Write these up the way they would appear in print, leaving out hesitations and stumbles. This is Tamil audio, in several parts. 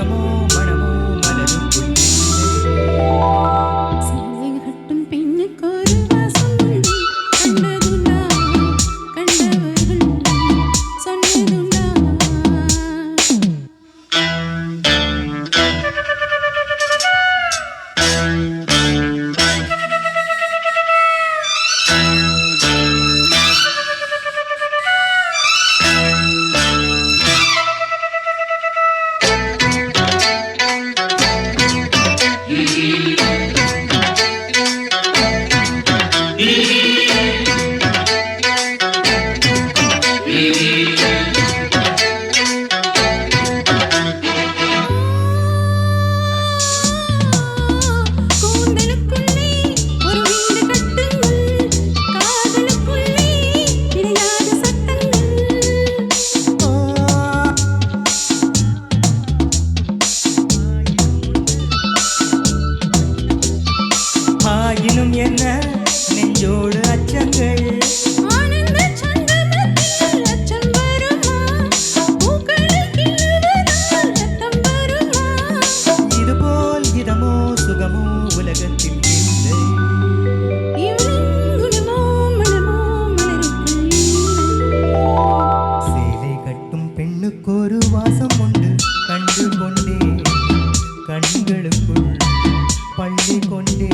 குணமோ மனமோ மலருக்குள் சேலை கட்டும் பெண்ணுக்கு ஒரு வாசம் உண்டு. கண்டதுண்டா கண்டவர்கள் சொன்னதுண்டா. கூந்தலுக்குள்ளே ஒரு வீடு கட்டுங்கள். காதலுக்குள்ளே கிடையாத சட்டங்கள். ஆயினும் என்ன நெஞ்சோடு அச்சங்கள் ஆனந்த சங்கமத்தில் அச்சம் வருமா? பூக்களை கிள்ளுவதால் ரத்தம் வருமா? இதுபோல் இதமோ சுகமோ உலகத்தில் இல்லை. இவளின் குணமோ மனமோ மலருக்குள் இல்லை. சேலை கட்டும் பெண்ணுக்கு ஒரு வாசம் உண்டு. கண்டு கொண்டே கண்களுக்குள் பள்ளி கொண்டே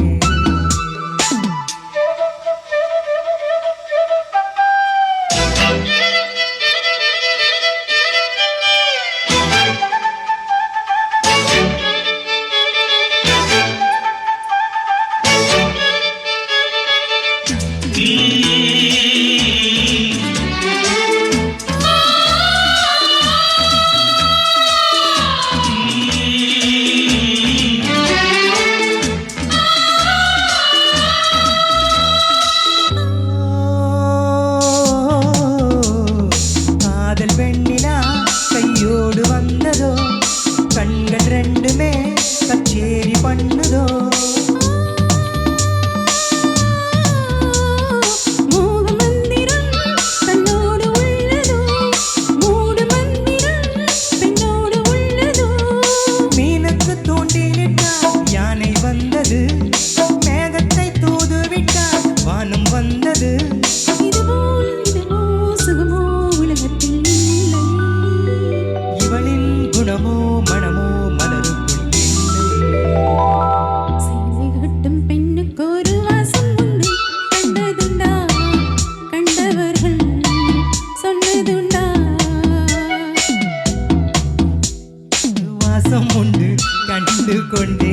காதல் வெண்ணிலா கையோடு வந்ததோ, கண்கள் ரெண்டுமே கச்சேரி பண்ணுதோ. மோக மந்திரம் தன்னோடு உள்ளதோ, மூடு மந்திரம் பெண்ணோடு உள்ளதோ. மீனுக்கு தூண்டிலிட்டால் யானை வந்தது, மேகத்தை தூதுவிட்டால் வானம் வந்தது. இதுபோல் இதமோ சுகமோ உலகத்தில் இல்லை. இவளின் குணமோ மனமோ மலருக்குள் இல்லை. சேலை கட்டும் பெண்ணுக்கு ஒரு வாசம் உண்டு. கண்டதுண்டா கண்டவர்கள் சொன்னதுண்டா. வாசம் உண்டு கண்டு கொண்டே